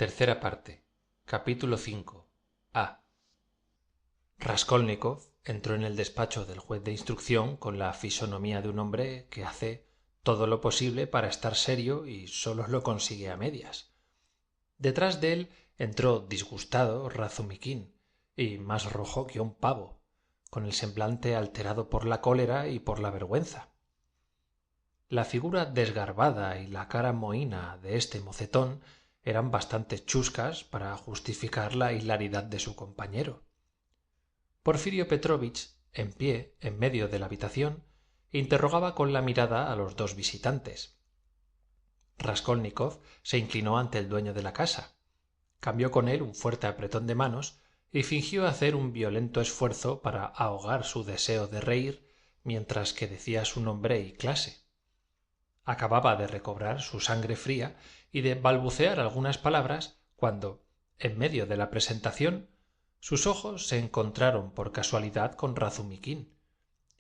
Tercera parte. Capítulo 5. A. Raskolnikov entró en el despacho del juez de instrucción con la fisonomía de un hombre que hace todo lo posible para estar serio y sólo lo consigue a medias. Detrás de él entró disgustado Razumikin, y más rojo que un pavo, con el semblante alterado por la cólera y por la vergüenza. La figura desgarbada y la cara mohína de este mocetón eran bastante chuscas para justificar la hilaridad de su compañero. Porfirio Petrovich, en pie en medio de la habitación, interrogaba con la mirada a los dos visitantes. Raskolnikov se inclinó ante el dueño de la casa, cambió con él un fuerte apretón de manos y fingió hacer un violento esfuerzo para ahogar su deseo de reír mientras que decía su nombre y clase. Acababa de recobrar su sangre fría y de balbucear algunas palabras cuando, en medio de la presentación, sus ojos se encontraron por casualidad con Razumikin,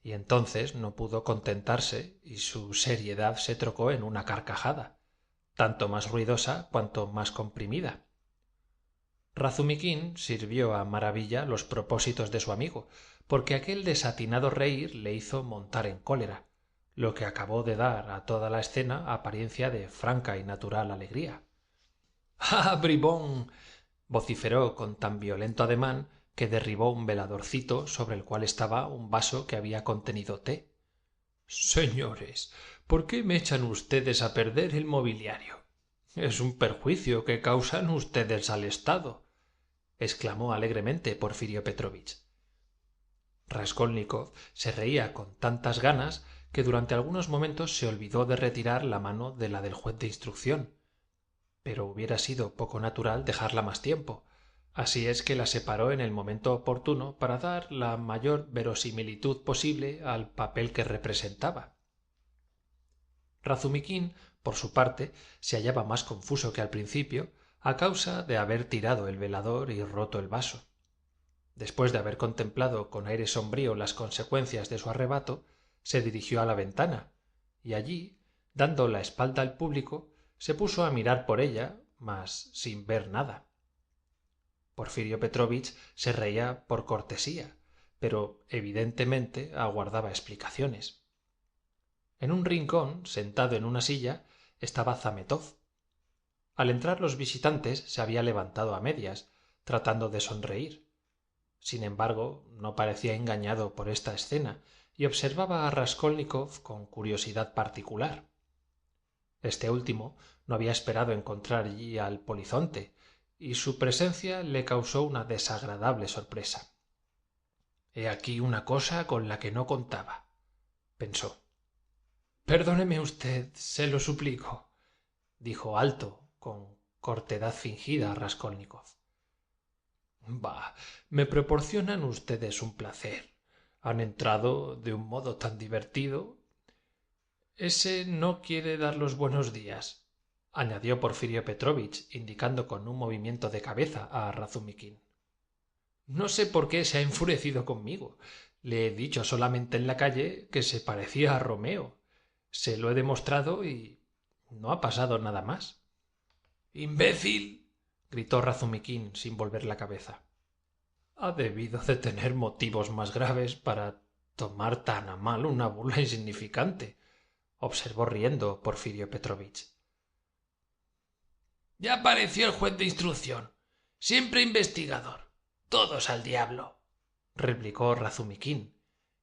y entonces no pudo contentarse y su seriedad se trocó en una carcajada, tanto más ruidosa cuanto más comprimida. Razumikin sirvió a maravilla los propósitos de su amigo, porque aquel desatinado reír le hizo montar en cólera, lo que acabó de dar a toda la escena apariencia de franca y natural alegría. ¡Ah, bribón! Vociferó con tan violento ademán que derribó un veladorcito sobre el cual estaba un vaso que había contenido té. Señores, ¿por qué me echan ustedes a perder el mobiliario? Es un perjuicio que causan ustedes al Estado, exclamó alegremente Porfirio Petrovich. Raskolnikov se reía con tantas ganas que durante algunos momentos se olvidó de retirar la mano de la del juez de instrucción, pero hubiera sido poco natural dejarla más tiempo, así es que la separó en el momento oportuno para dar la mayor verosimilitud posible al papel que representaba. Razumikin, por su parte, se hallaba más confuso que al principio a causa de haber tirado el velador y roto el vaso. Después de haber contemplado con aire sombrío las consecuencias de su arrebato, se dirigió a la ventana, y allí, dando la espalda al público, se puso a mirar por ella, mas sin ver nada. Porfirio Petrovich se reía por cortesía, pero evidentemente aguardaba explicaciones. En un rincón, sentado en una silla, estaba Zametov. Al entrar los visitantes se había levantado a medias, tratando de sonreír. Sin embargo, no parecía engañado por esta escena y observaba a Raskolnikov con curiosidad particular. Este último no había esperado encontrar allí al polizonte, y su presencia le causó una desagradable sorpresa. «He aquí una cosa con la que no contaba», pensó. «Perdóneme usted, se lo suplico», dijo alto, con cortedad fingida a Raskolnikov. «Bah, me proporcionan ustedes un placer. Han entrado de un modo tan divertido. Ese no quiere dar los buenos días», añadió Porfirio Petrovich, indicando con un movimiento de cabeza a Razumikin. «No sé por qué se ha enfurecido conmigo. Le he dicho solamente en la calle que se parecía a Romeo. Se lo he demostrado y no ha pasado nada más». «¡Imbécil!» gritó Razumikin sin volver la cabeza. «Ha debido de tener motivos más graves para tomar tan a mal una burla insignificante», observó riendo Porfirio Petrovich. «Ya apareció el juez de instrucción. Siempre investigador. Todos al diablo», replicó Razumikin,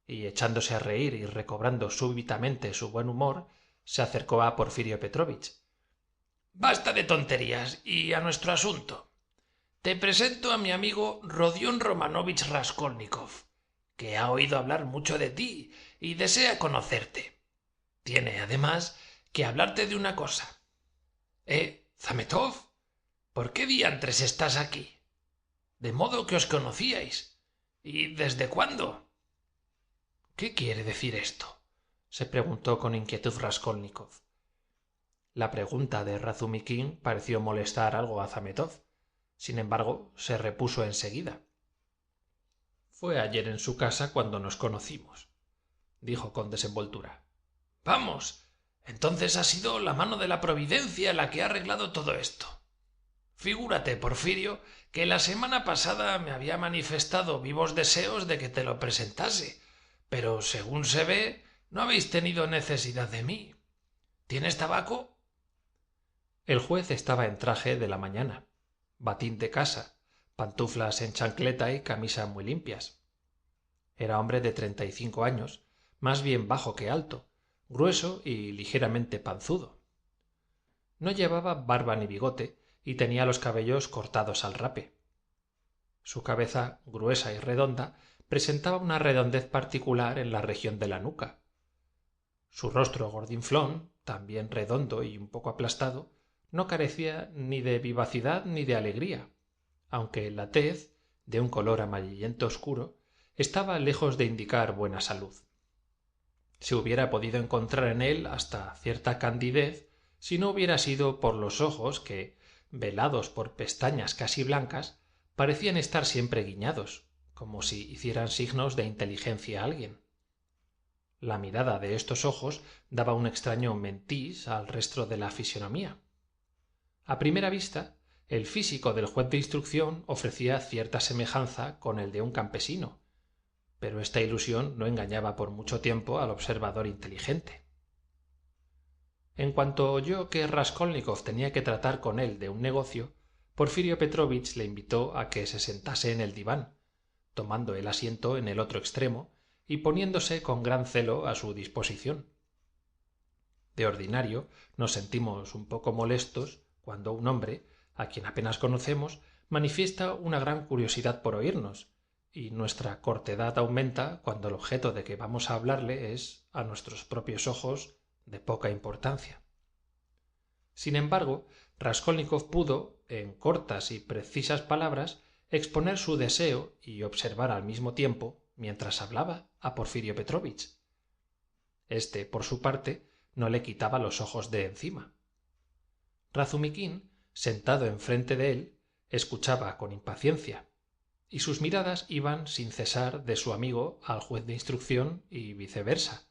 y echándose a reír y recobrando súbitamente su buen humor, se acercó a Porfirio Petrovich. «Basta de tonterías y a nuestro asunto. Te presento a mi amigo Rodión Romanovich Raskolnikov, que ha oído hablar mucho de ti y desea conocerte. Tiene, además, que hablarte de una cosa. Zametov, ¿por qué diantres estás aquí? De modo que os conocíais. ¿Y desde cuándo?» «¿Qué quiere decir esto?», se preguntó con inquietud Raskolnikov. La pregunta de Razumikin pareció molestar algo a Zametov. Sin embargo, se repuso enseguida. «Fue ayer en su casa cuando nos conocimos», dijo con desenvoltura. «Vamos, entonces ha sido la mano de la providencia la que ha arreglado todo esto. Figúrate, Porfirio, que la semana pasada me había manifestado vivos deseos de que te lo presentase, pero según se ve, no habéis tenido necesidad de mí. ¿Tienes tabaco? El juez estaba en traje de la mañana, batín de casa, pantuflas en chancleta y camisa muy limpias. Era hombre de 35 años, más bien bajo que alto, grueso y ligeramente panzudo. No llevaba barba ni bigote y tenía los cabellos cortados al rape. Su cabeza, gruesa y redonda, presentaba una redondez particular en la región de la nuca. Su rostro gordinflón, también redondo y un poco aplastado, no carecía ni de vivacidad ni de alegría, aunque la tez, de un color amarillento oscuro, estaba lejos de indicar buena salud. Se hubiera podido encontrar en él hasta cierta candidez si no hubiera sido por los ojos que, velados por pestañas casi blancas, parecían estar siempre guiñados, como si hicieran signos de inteligencia a alguien. La mirada de estos ojos daba un extraño mentís al resto de la fisonomía. A primera vista, el físico del juez de instrucción ofrecía cierta semejanza con el de un campesino, pero esta ilusión no engañaba por mucho tiempo al observador inteligente. En cuanto oyó que Raskolnikov tenía que tratar con él de un negocio, Porfirio Petrovich le invitó a que se sentase en el diván, tomando el asiento en el otro extremo y poniéndose con gran celo a su disposición. De ordinario nos sentimos un poco molestos cuando un hombre, a quien apenas conocemos, manifiesta una gran curiosidad por oírnos, y nuestra cortedad aumenta cuando el objeto de que vamos a hablarle es, a nuestros propios ojos, de poca importancia. Sin embargo, Raskolnikov pudo, en cortas y precisas palabras, exponer su deseo y observar al mismo tiempo, mientras hablaba, a Porfirio Petrovich. Este, por su parte, no le quitaba los ojos de encima. Razumiquín, sentado enfrente de él, escuchaba con impaciencia, y sus miradas iban sin cesar de su amigo al juez de instrucción y viceversa,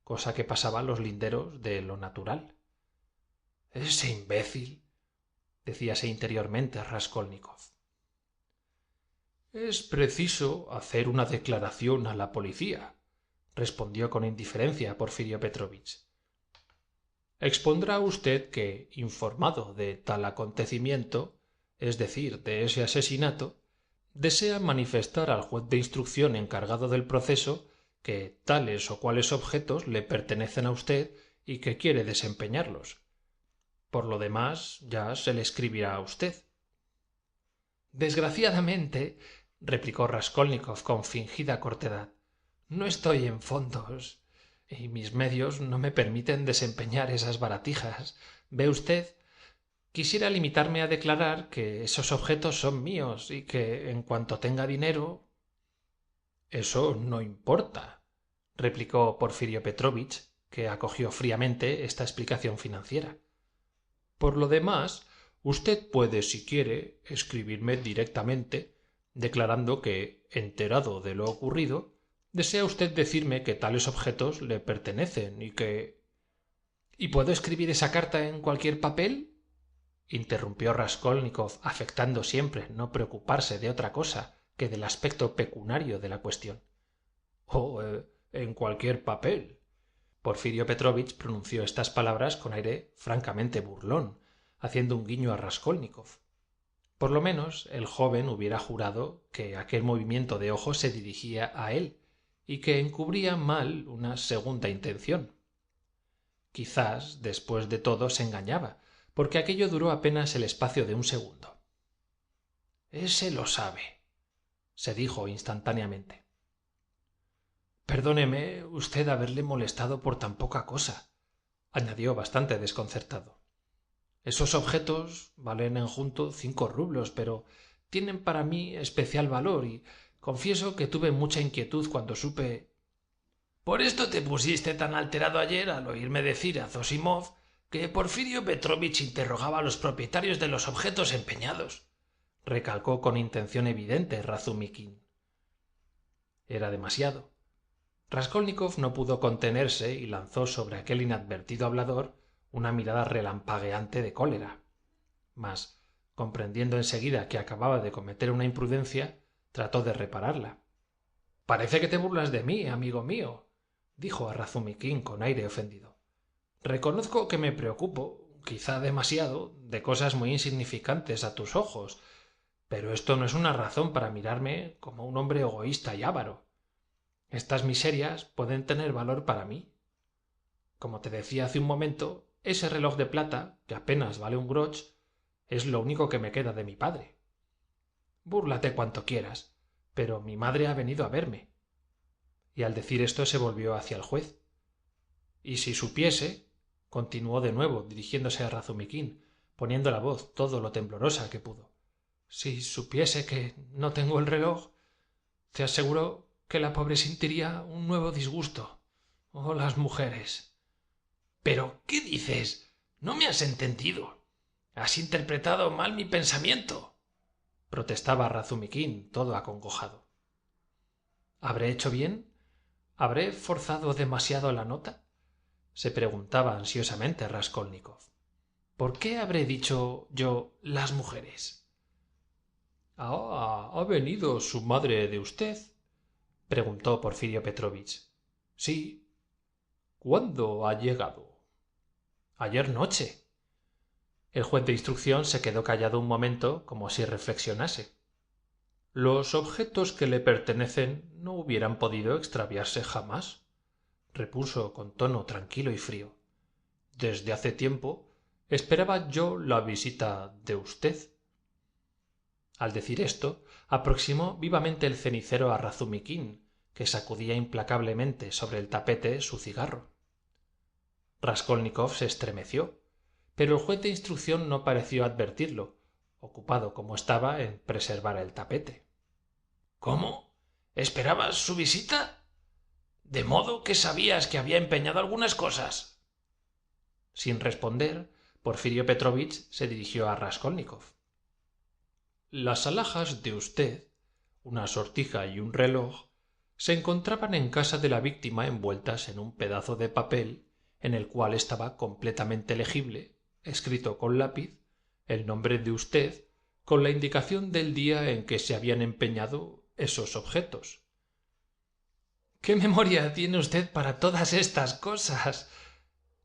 cosa que pasaba a los linderos de lo natural. «Ese imbécil», decíase interiormente Raskolnikov. «Es preciso hacer una declaración a la policía», respondió con indiferencia Porfirio Petrovich. «Expondrá usted que, informado de tal acontecimiento, es decir, de ese asesinato, desea manifestar al juez de instrucción encargado del proceso que tales o cuales objetos le pertenecen a usted y que quiere desempeñarlos. Por lo demás, ya se le escribirá a usted». «Desgraciadamente», replicó Raskolnikov con fingida cortedad, «no estoy en fondos y mis medios no me permiten desempeñar esas baratijas. Ve usted, quisiera limitarme a declarar que esos objetos son míos y que, en cuanto tenga dinero... «Eso no importa», replicó Porfirio Petrovich, que acogió fríamente esta explicación financiera. «Por lo demás, usted puede, si quiere, escribirme directamente, declarando que, enterado de lo ocurrido, desea usted decirme que tales objetos le pertenecen y que... ¿Y puedo escribir esa carta en cualquier papel?, interrumpió Raskolnikov, afectando siempre no preocuparse de otra cosa que del aspecto pecuniario de la cuestión. «Oh, en cualquier papel». Porfirio Petrovich pronunció estas palabras con aire francamente burlón, haciendo un guiño a Raskolnikov. Por lo menos el joven hubiera jurado que aquel movimiento de ojos se dirigía a él y que encubría mal una segunda intención. Quizás, después de todo, se engañaba, porque aquello duró apenas el espacio de un segundo. «Ese lo sabe», se dijo instantáneamente. «Perdóneme usted haberle molestado por tan poca cosa», añadió bastante desconcertado. «Esos objetos valen en junto 5 rublos, pero tienen para mí especial valor y confieso que tuve mucha inquietud cuando supe...» «Por esto te pusiste tan alterado ayer al oírme decir a Zosimov que Porfirio Petrovich interrogaba a los propietarios de los objetos empeñados», recalcó con intención evidente Razumiquín. Era demasiado. Raskolnikov no pudo contenerse y lanzó sobre aquel inadvertido hablador una mirada relampagueante de cólera. Mas, comprendiendo enseguida que acababa de cometer una imprudencia, trató de repararla. Parece que te burlas de mí, amigo mío, dijo a Razumiquín con aire ofendido. Reconozco que me preocupo, quizá demasiado, de cosas muy insignificantes a tus ojos, pero esto no es una razón para mirarme como un hombre egoísta y avaro. Estas miserias pueden tener valor para mí. Como te decía hace un momento, ese reloj de plata, que apenas vale un groch, es lo único que me queda de mi padre. Búrlate cuanto quieras, pero mi madre ha venido a verme. Y al decir esto se volvió hacia el juez. Y si supiese, continuó de nuevo, dirigiéndose a Razumiquín, poniendo la voz todo lo temblorosa que pudo. Si supiese que no tengo el reloj, te aseguro que la pobre sentiría un nuevo disgusto. Oh, las mujeres. ¿Pero qué dices? No me has entendido. Has interpretado mal mi pensamiento, protestaba Razumiquín, todo acongojado. ¿Habré hecho bien? ¿Habré forzado demasiado la nota? Se preguntaba ansiosamente Raskolnikov. ¿Por qué habré dicho yo las mujeres? ¿Ha venido su madre de usted? Preguntó Porfirio Petrovich. Sí. ¿Cuándo ha llegado? Ayer noche. El juez de instrucción se quedó callado un momento como si reflexionase. Los objetos que le pertenecen no hubieran podido extraviarse jamás, repuso con tono tranquilo y frío. Desde hace tiempo esperaba yo la visita de usted. Al decir esto, aproximó vivamente el cenicero a Razumiquín, que sacudía implacablemente sobre el tapete su cigarro. Raskolnikov se estremeció, pero el juez de instrucción no pareció advertirlo, ocupado como estaba en preservar el tapete. ¿Cómo? ¿Esperabas su visita? ¿De modo que sabías que había empeñado algunas cosas? Sin responder, Porfirio Petrovich se dirigió a Raskolnikov. Las alhajas de usted, una sortija y un reloj, se encontraban en casa de la víctima envueltas en un pedazo de papel en el cual estaba completamente legible, escrito con lápiz, el nombre de usted con la indicación del día en que se habían empeñado esos objetos. —¿Qué memoria tiene usted para todas estas cosas?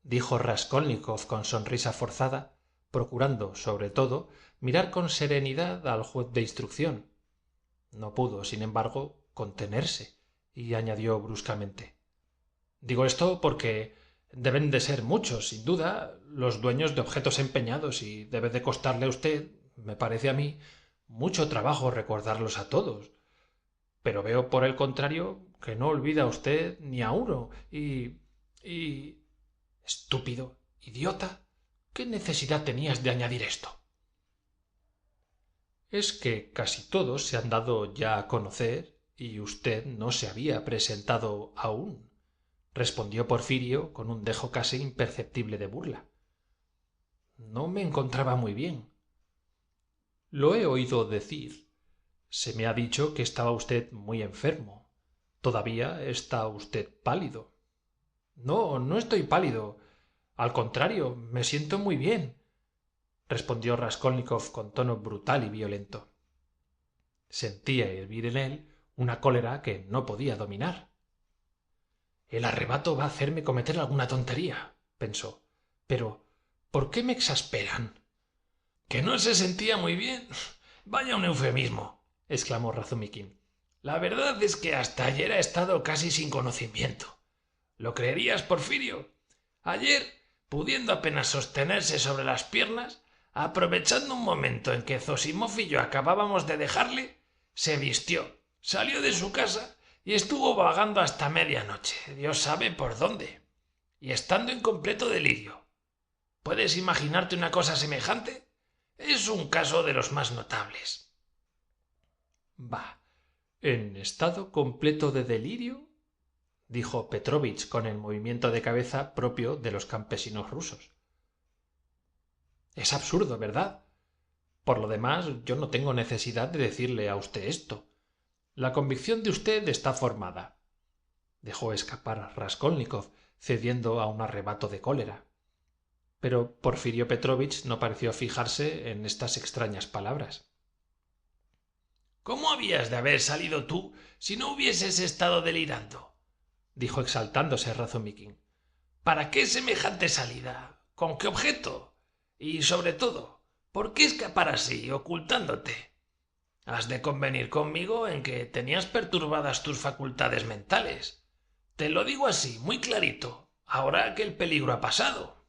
—dijo Raskolnikov con sonrisa forzada, procurando, sobre todo, mirar con serenidad al juez de instrucción. No pudo, sin embargo, contenerse, y añadió bruscamente. Digo esto porque deben de ser muchos, sin duda, los dueños de objetos empeñados, y debe de costarle a usted, me parece a mí, mucho trabajo recordarlos a todos. Pero veo, por el contrario, que no olvida usted ni a uno, y... Estúpido, idiota, ¿qué necesidad tenías de añadir esto? Es que casi todos se han dado ya a conocer y usted no se había presentado aún, respondió Porfirio con un dejo casi imperceptible de burla. No me encontraba muy bien. Lo he oído decir. Se me ha dicho que estaba usted muy enfermo. Todavía está usted pálido. No, no estoy pálido. Al contrario, me siento muy bien, respondió Raskolnikov con tono brutal y violento. Sentía hervir en él una cólera que no podía dominar. El arrebato va a hacerme cometer alguna tontería, pensó. Pero, ¿por qué me exasperan? —¿Que no se sentía muy bien? Vaya un eufemismo —exclamó Razumiquín—. La verdad es que hasta ayer ha estado casi sin conocimiento. ¿Lo creerías, Porfirio? Ayer, pudiendo apenas sostenerse sobre las piernas, aprovechando un momento en que Zosimov y yo acabábamos de dejarle, se vistió, salió de su casa y estuvo vagando hasta medianoche, Dios sabe por dónde, y estando en completo delirio. ¿Puedes imaginarte una cosa semejante? Es un caso de los más notables. —Bah, ¿en estado completo de delirio? —dijo Petrovich con el movimiento de cabeza propio de los campesinos rusos. Es absurdo, ¿verdad? Por lo demás, yo no tengo necesidad de decirle a usted esto. La convicción de usted está formada. Dejó escapar Raskolnikov, cediendo a un arrebato de cólera. pero Porfirio Petrovich no pareció fijarse en estas extrañas palabras. ¿Cómo habías de haber salido tú si no hubieses estado delirando? Dijo exaltándose Razumikin. ¿Para qué semejante salida? ¿Con qué objeto? Y sobre todo, ¿por qué escapar así, ocultándote? Has de convenir conmigo en que tenías perturbadas tus facultades mentales. Te lo digo así, muy clarito, ahora que el peligro ha pasado.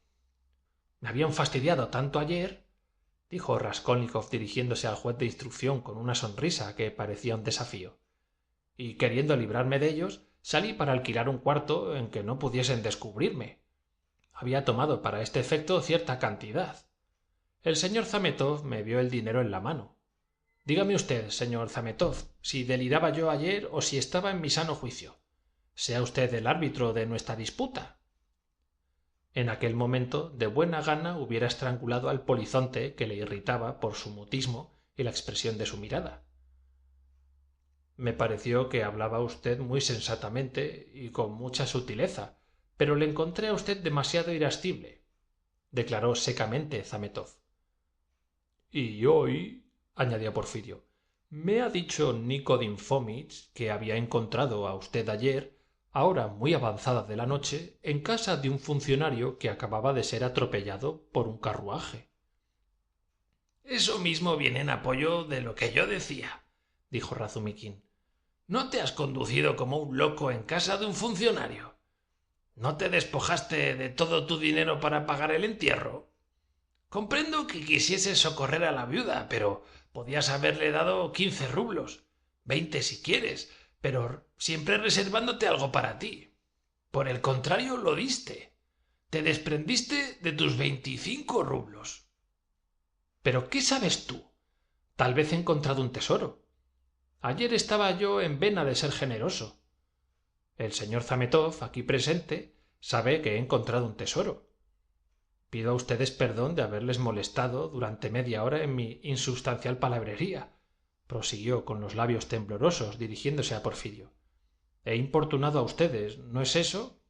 Me habían fastidiado tanto ayer, dijo Raskolnikov dirigiéndose al juez de instrucción con una sonrisa que parecía un desafío, y queriendo librarme de ellos, salí para alquilar un cuarto en que no pudiesen descubrirme. Había tomado para este efecto cierta cantidad. El señor Zametov me vio el dinero en la mano. Dígame usted, señor Zametov, si deliraba yo ayer o si estaba en mi sano juicio. Sea usted el árbitro de nuestra disputa. En aquel momento, de buena gana hubiera estrangulado al polizonte que le irritaba por su mutismo y la expresión de su mirada. Me pareció que hablaba usted muy sensatamente y con mucha sutileza, pero le encontré a usted demasiado irascible, declaró secamente Zametov. Y hoy, añadió Porfirio, me ha dicho Nikodin Fomich que había encontrado a usted ayer, a hora muy avanzada de la noche, en casa de un funcionario que acababa de ser atropellado por un carruaje. Eso mismo viene en apoyo de lo que yo decía, dijo Razumikin. ¿No te has conducido como un loco en casa de un funcionario? ¿No te despojaste de todo tu dinero para pagar el entierro? Comprendo que quisieses socorrer a la viuda, pero podías haberle dado 15 rublos, 20 si quieres, pero siempre reservándote algo para ti. Por el contrario, lo diste. Te desprendiste de tus 25 rublos. ¿Pero qué sabes tú? Tal vez he encontrado un tesoro. Ayer estaba yo en vena de ser generoso. El señor Zametov, aquí presente, sabe que he encontrado un tesoro. Pido a ustedes perdón de haberles molestado durante media hora en mi insubstancial palabrería, prosiguió con los labios temblorosos dirigiéndose a Porfirio. He importunado a ustedes, ¿no es eso?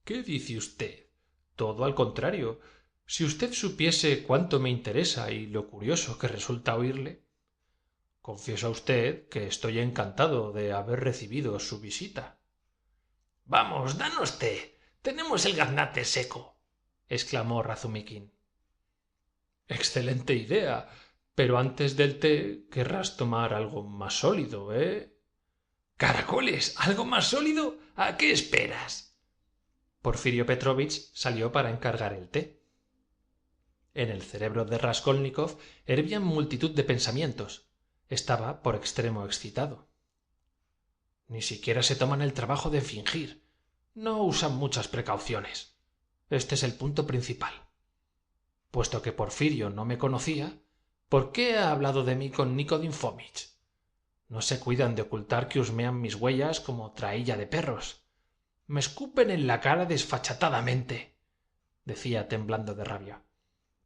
¿Qué dice usted? Todo al contrario. Si usted supiese cuánto me interesa y lo curioso que resulta oírle. Confieso a usted que estoy encantado de haber recibido su visita. Vamos, danos té. Tenemos el gaznate seco, exclamó Razumikin. Excelente idea, pero antes del té querrás tomar algo más sólido, ¿eh? ¿Caracoles? ¿Algo más sólido? ¿A qué esperas? Porfirio Petrovich salió para encargar el té. En el cerebro de Raskolnikov hervían multitud de pensamientos. Estaba por extremo excitado. Ni siquiera se toman el trabajo de fingir. No usan muchas precauciones. Este es el punto principal. Puesto que Porfirio no me conocía, ¿por qué ha hablado de mí con Nikodin Fomich? No se cuidan de ocultar que husmean mis huellas como traílla de perros. Me escupen en la cara desfachatadamente, decía temblando de rabia.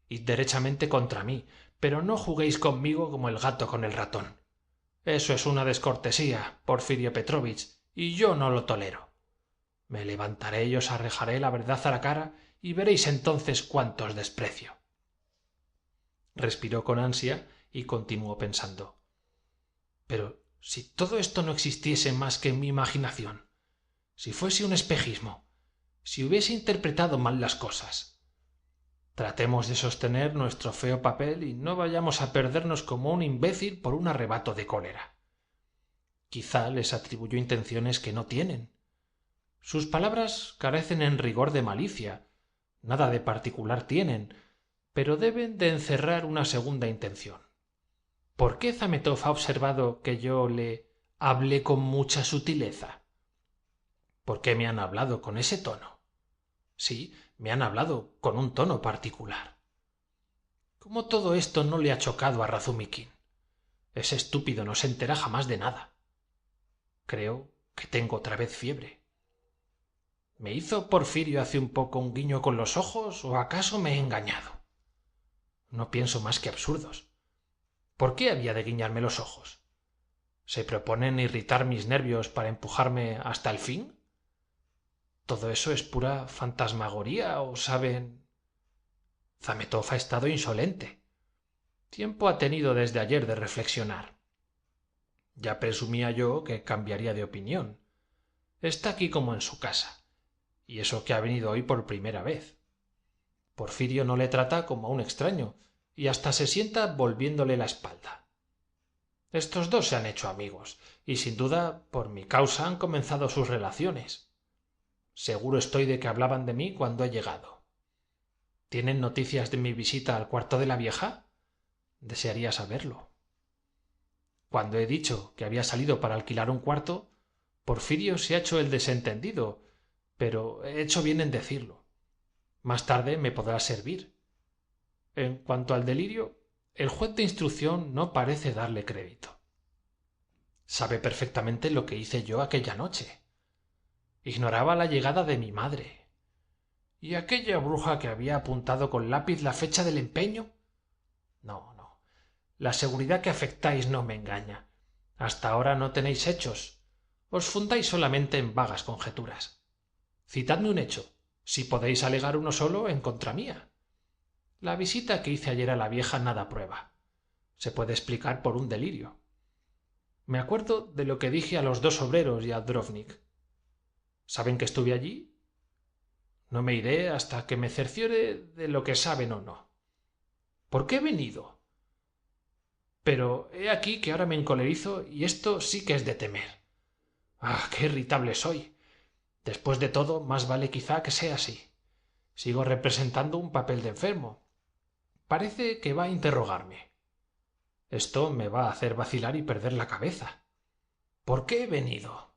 Id derechamente contra mí, pero no juguéis conmigo como el gato con el ratón. Eso es una descortesía, Porfirio Petrovich, y yo no lo tolero. Me levantaré y os arrojaré la verdad a la cara y veréis entonces cuánto os desprecio. Respiró con ansia y continuó pensando. Pero si todo esto no existiese más que en mi imaginación, si fuese un espejismo, si hubiese interpretado mal las cosas. Tratemos de sostener nuestro feo papel y no vayamos a perdernos como un imbécil por un arrebato de cólera. Quizá les atribuyó intenciones que no tienen. Sus palabras carecen en rigor de malicia, nada de particular tienen, pero deben de encerrar una segunda intención. ¿Por qué Zametov ha observado que yo le hablé con mucha sutileza? ¿Por qué me han hablado con ese tono? Sí, me han hablado con un tono particular. ¿Cómo todo esto no le ha chocado a Razumikin? Ese estúpido no se entera jamás de nada. Creo que tengo otra vez fiebre. ¿Me hizo Porfirio hace un poco un guiño con los ojos o acaso me he engañado? No pienso más que absurdos. ¿Por qué había de guiñarme los ojos? ¿Se proponen irritar mis nervios para empujarme hasta el fin? ¿Todo eso es pura fantasmagoría o saben? Zametov ha estado insolente. Tiempo ha tenido desde ayer de reflexionar. Ya presumía yo que cambiaría de opinión. Está aquí como en su casa, y eso que ha venido hoy por primera vez. Porfirio no le trata como a un extraño, y hasta se sienta volviéndole la espalda. Estos dos se han hecho amigos, y sin duda por mi causa han comenzado sus relaciones. Seguro estoy de que hablaban de mí cuando he llegado. ¿Tienen noticias de mi visita al cuarto de la vieja? Desearía saberlo. Cuando he dicho que había salido para alquilar un cuarto, Porfirio se ha hecho el desentendido, pero he hecho bien en decirlo. Más tarde me podrá servir. En cuanto al delirio, el juez de instrucción no parece darle crédito. Sabe perfectamente lo que hice yo aquella noche. Ignoraba la llegada de mi madre. ¿Y aquella bruja que había apuntado con lápiz la fecha del empeño? No, no. La seguridad que afectáis no me engaña. Hasta ahora no tenéis hechos. Os fundáis solamente en vagas conjeturas. Citadme un hecho, si podéis alegar uno solo en contra mía. La visita que hice ayer a la vieja nada prueba. Se puede explicar por un delirio. Me acuerdo de lo que dije a los dos obreros y a Drovnik. ¿Saben que estuve allí? No me iré hasta que me cerciore de lo que saben o no. ¿Por qué he venido? Pero he aquí que ahora me encolerizo y esto sí que es de temer. ¡Ah, qué irritable soy! Después de todo, más vale quizá que sea así. Sigo representando un papel de enfermo. Parece que va a interrogarme. Esto me va a hacer vacilar y perder la cabeza. ¿Por qué he venido?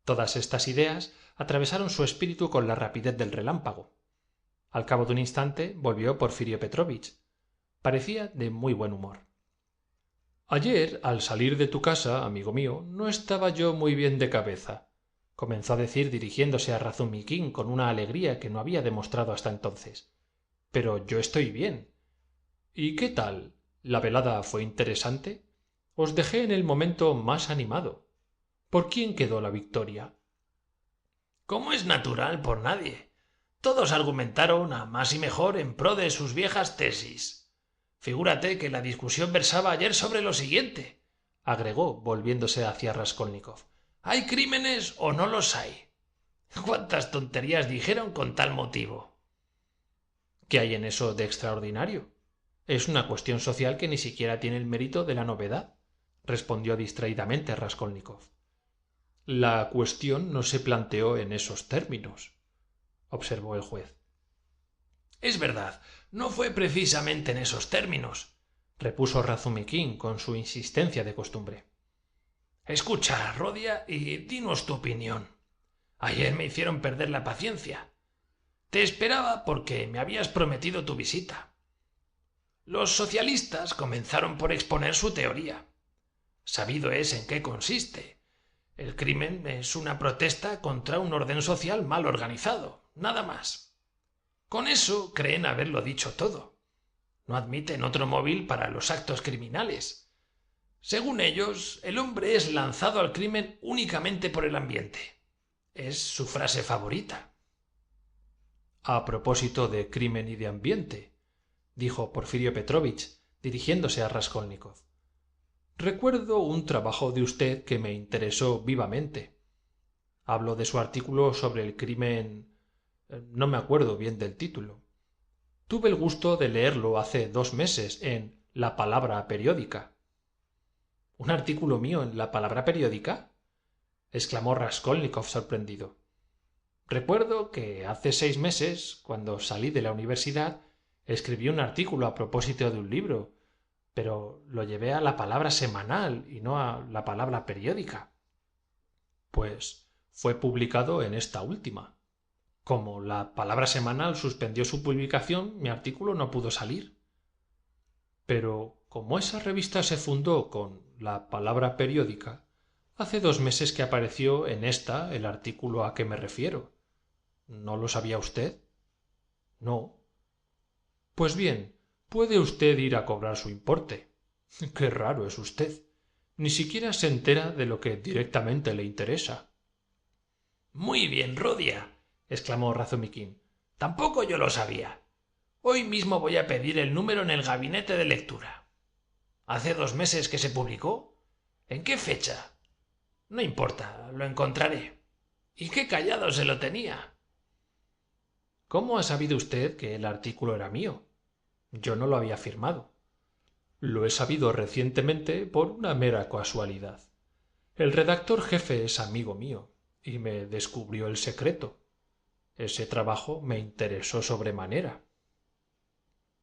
Todas estas ideas atravesaron su espíritu con la rapidez del relámpago. Al cabo de un instante volvió Porfirio Petrovich. Parecía de muy buen humor. Ayer, al salir de tu casa, amigo mío, no estaba yo muy bien de cabeza, comenzó a decir dirigiéndose a Razumiquín con una alegría que no había demostrado hasta entonces. Pero yo estoy bien. ¿Y qué tal? ¿La velada fue interesante? Os dejé en el momento más animado. ¿Por quién quedó la victoria? Como es natural, por nadie. Todos argumentaron a más y mejor en pro de sus viejas tesis. Figúrate que la discusión versaba ayer sobre lo siguiente, agregó, volviéndose hacia Raskolnikov. ¿Hay crímenes o no los hay? ¿Cuántas tonterías dijeron con tal motivo? ¿Qué hay en eso de extraordinario? Es una cuestión social que ni siquiera tiene el mérito de la novedad, respondió distraídamente Raskolnikov. La cuestión no se planteó en esos términos, observó el juez. Es verdad, no fue precisamente en esos términos, repuso Razumiquín con su insistencia de costumbre. Escucha, Rodia, y dinos tu opinión. Ayer me hicieron perder la paciencia. Te esperaba porque me habías prometido tu visita. Los socialistas comenzaron por exponer su teoría. Sabido es en qué consiste. El crimen es una protesta contra un orden social mal organizado, nada más. Con eso creen haberlo dicho todo. No admiten otro móvil para los actos criminales. Según ellos, el hombre es lanzado al crimen únicamente por el ambiente. Es su frase favorita. A propósito de crimen y de ambiente, dijo Porfirio Petrovich, dirigiéndose a Raskolnikov. Recuerdo un trabajo de usted que me interesó vivamente. Hablo de su artículo sobre el crimen. No me acuerdo bien del título. Tuve el gusto de leerlo hace 2 meses en La Palabra Periódica. ¿Un artículo mío en La Palabra Periódica? Exclamó Raskolnikov sorprendido. Recuerdo que hace 6 meses, cuando salí de la universidad, escribí un artículo a propósito de un libro, pero lo llevé a La Palabra Semanal y no a La Palabra Periódica. Pues fue publicado en esta última. Como La Palabra Semanal suspendió su publicación, mi artículo no pudo salir. Pero como esa revista se fundó con La Palabra Periódica, hace 2 meses que apareció en esta el artículo a que me refiero. ¿No lo sabía usted? No. Pues bien, puede usted ir a cobrar su importe. Qué raro es usted. Ni siquiera se entera de lo que directamente le interesa. Muy bien, Rodia, exclamó Razumiquín. Tampoco yo lo sabía. Hoy mismo voy a pedir el número en el gabinete de lectura. ¿Hace 2 meses que se publicó? ¿En qué fecha? No importa, lo encontraré. ¿Y qué callado se lo tenía? ¿Cómo ha sabido usted que el artículo era mío? Yo no lo había firmado. Lo he sabido recientemente por una mera casualidad. El redactor jefe es amigo mío y me descubrió el secreto. Ese trabajo me interesó sobremanera.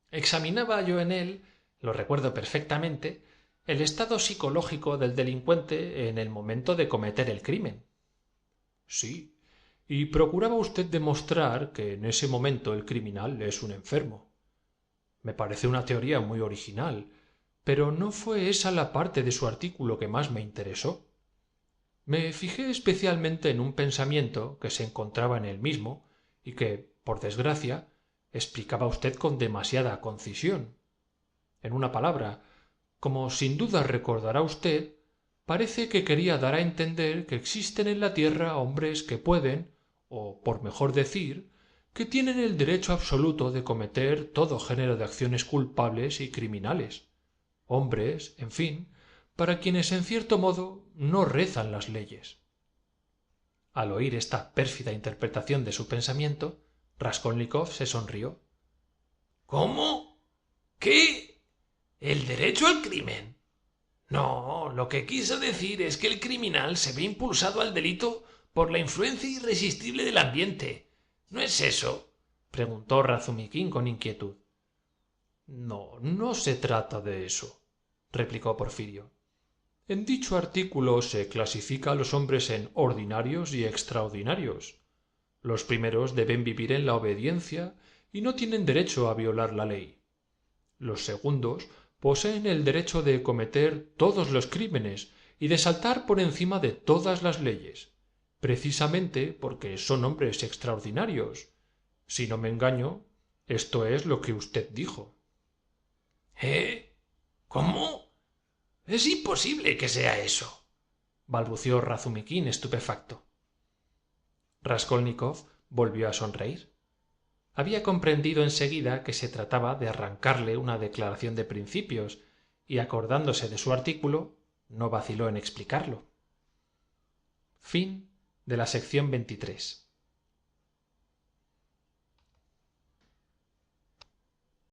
Examinaba yo en él, lo recuerdo perfectamente, el estado psicológico del delincuente en el momento de cometer el crimen. Sí, y procuraba usted demostrar que en ese momento el criminal es un enfermo. Me parece una teoría muy original, pero no fue esa la parte de su artículo que más me interesó. Me fijé especialmente en un pensamiento que se encontraba en él mismo y que, por desgracia, explicaba usted con demasiada concisión. En una palabra, como sin duda recordará usted, parece que quería dar a entender que existen en la tierra hombres que pueden, o por mejor decir, que tienen el derecho absoluto de cometer todo género de acciones culpables y criminales. Hombres, en fin, para quienes en cierto modo no rezan las leyes. Al oír esta pérfida interpretación de su pensamiento, Raskolnikov se sonrió. ¿Cómo? ¿Qué? ¿El derecho al crimen? No, lo que quiso decir es que el criminal se ve impulsado al delito por la influencia irresistible del ambiente. ¿No es eso? Preguntó Razumiquín con inquietud. No, no se trata de eso, replicó Porfirio. En dicho artículo se clasifica a los hombres en ordinarios y extraordinarios. Los primeros deben vivir en la obediencia y no tienen derecho a violar la ley. Los segundos poseen el derecho de cometer todos los crímenes y de saltar por encima de todas las leyes, precisamente porque son hombres extraordinarios. Si no me engaño, esto es lo que usted dijo. ¿Cómo? Es imposible que sea eso, balbució Razumiquín estupefacto. Raskolnikov volvió a sonreír. Había comprendido enseguida que se trataba de arrancarle una declaración de principios y, acordándose de su artículo, no vaciló en explicarlo. Fin de la sección 23.